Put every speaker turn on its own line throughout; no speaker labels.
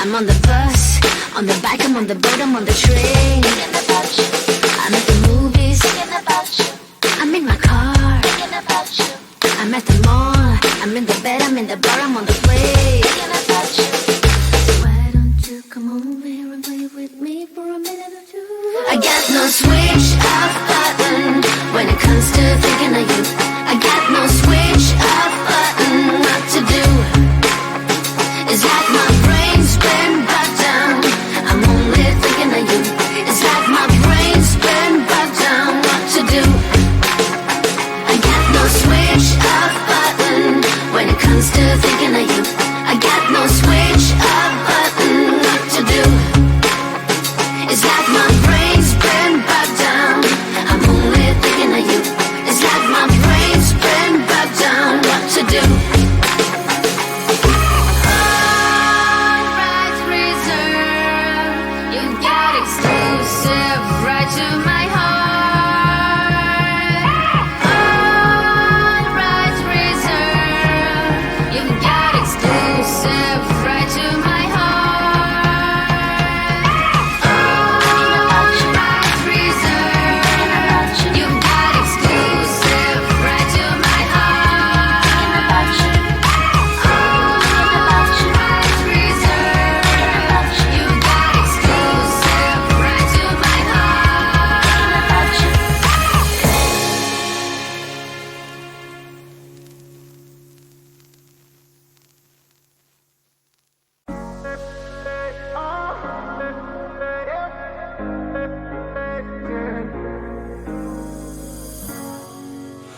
I'm on the bus, on the bike, I'm on the boat, I'm on the train. Thinking about you. I'm at the movies. Thinking about you. I'm in my car. Thinking about you. I'm at the mall. I'm in the bed, I'm in the bar, I'm on the plane. Thinking about you. Why don't you come over here and play with me for a minute or two? I got no switch off button when it comes to thinking of you. I got no switch off button. What to do? It's like my brain's been brought down. I'm only thinking of you. It's like my brain's been brought down. What to do? I got no switch off button when it comes to thinking of you. I got no switch off button. What to do? It's like my brain's been brought down. I'm only thinking of you. It's like my brain's been brought down. What to do?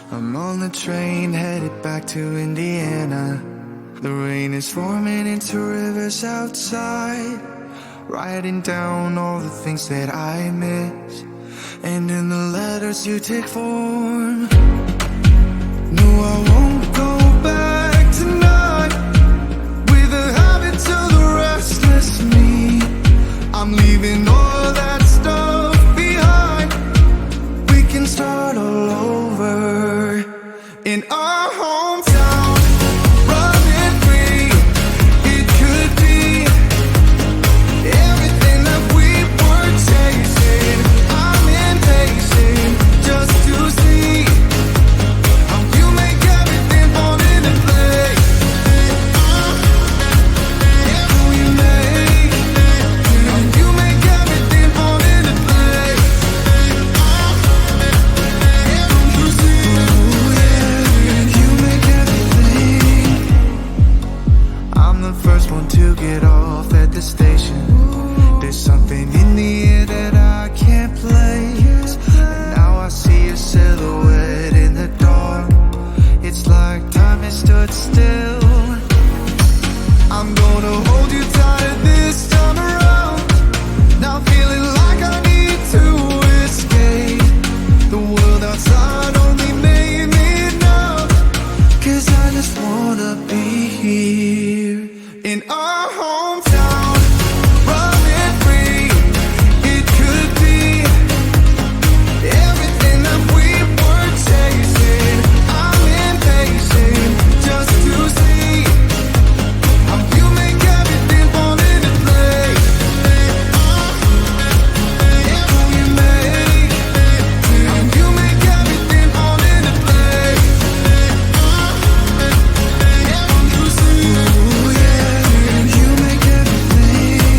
I'm on the train headed back to Indiana. The rain is forming into rivers outside, writing down all the things that I miss, and in the letters you take form. No, I won't go back tonight with the habits of the restless me. I'm leaving all that stuff behind. We can start all over in our hometown, running free. It could be everything that we were chasing. I'm impatient just to see how you make everything fall into place. How you make everything fall into place. I'm the first one to get off at the station. There's something in the air that I can't place, and now I see a silhouette in the dark. It's like time has stood still. I'm gonna hold you tighter this time around. Now feeling like I need to escape. The world outside only made me numb, 'cause I just wanna be here in our hometown, running free. It could be everything that we were chasing. I'm impatient just to see how you make everything fall into place. How you make everything fall into place. You make everything.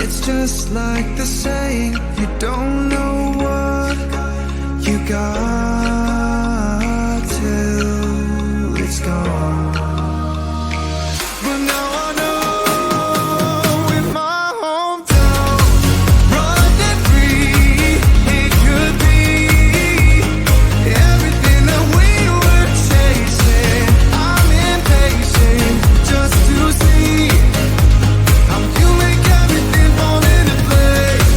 It's just like the saying, you don't know what you got till it's gone. But now I know in my hometown, running free. It could be everything that we were chasing. I'm impatient just to see how you make everything fall into place.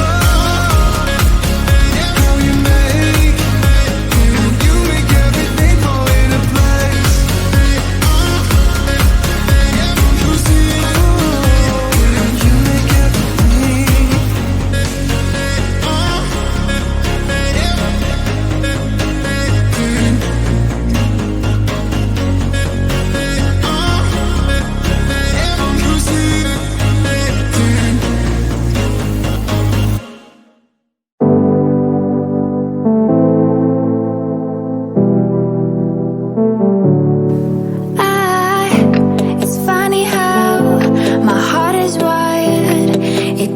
Oh,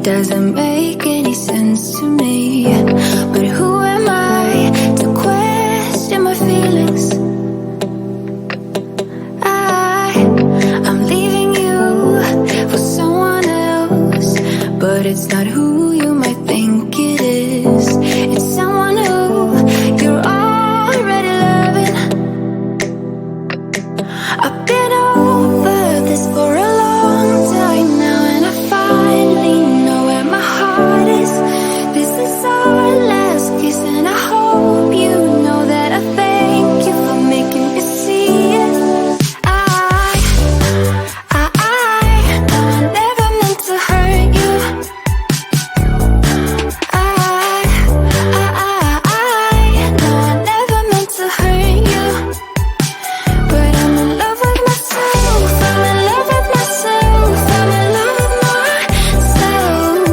doesn't make any sense to me. But who am I to question my feelings? I'm leaving you for someone else, but it's not who you might think it is. It's someone who you're already loving. I've been over this for a long time now, and I finally know where my heart is. This is our last kiss, and I hope you know that I thank you for making me see it. No, I never meant to hurt you. No, I never meant to hurt you. But I'm in love with myself. I'm in love with myself. I'm in love with myself.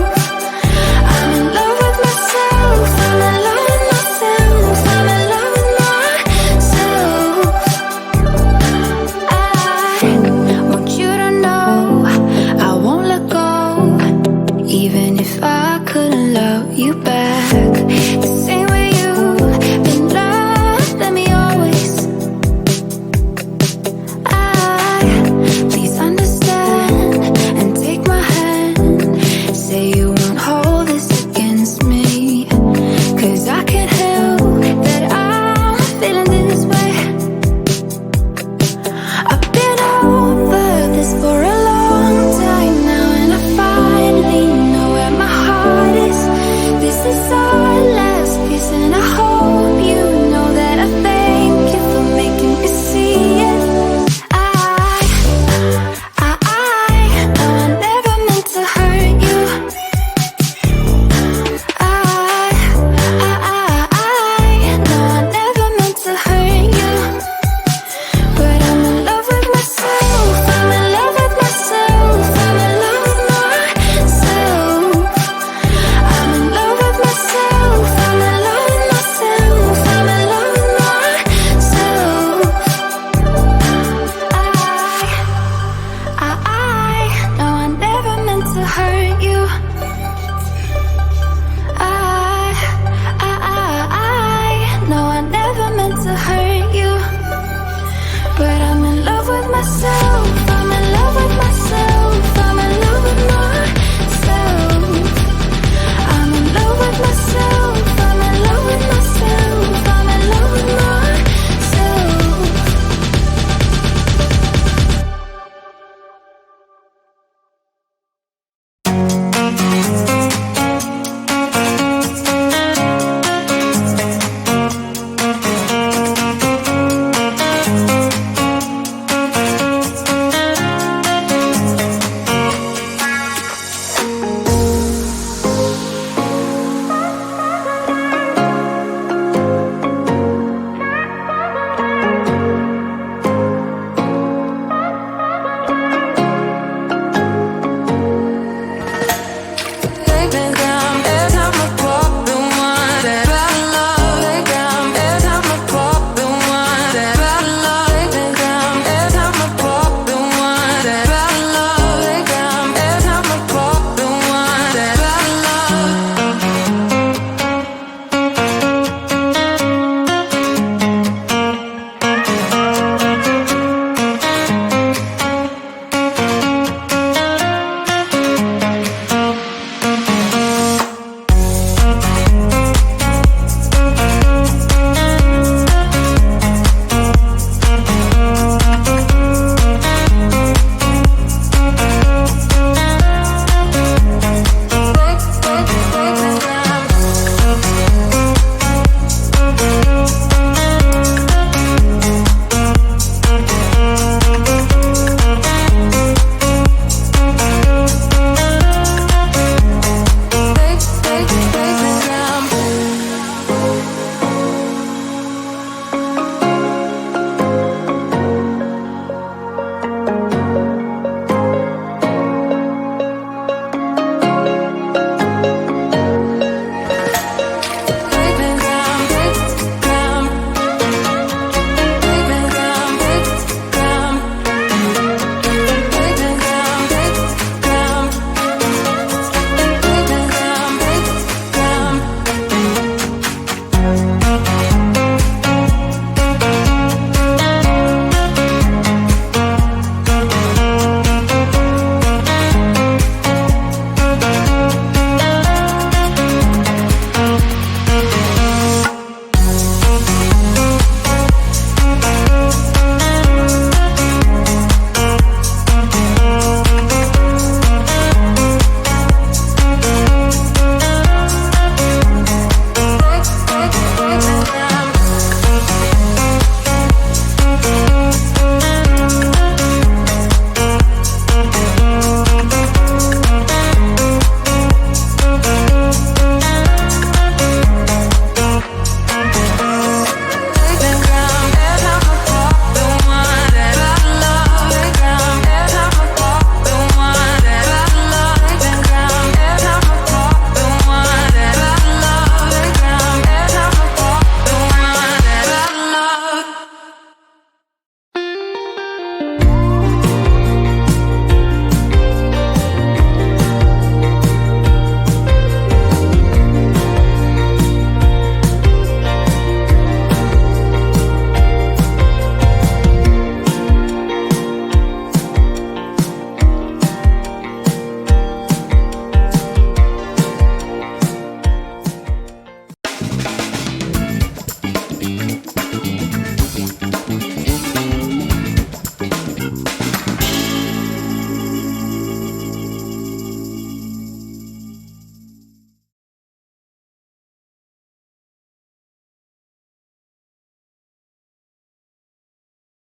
I'm in love with myself. I'm in love with myself. I'm in love with myself. I want you to know I won't let go, even if I couldn't love you back.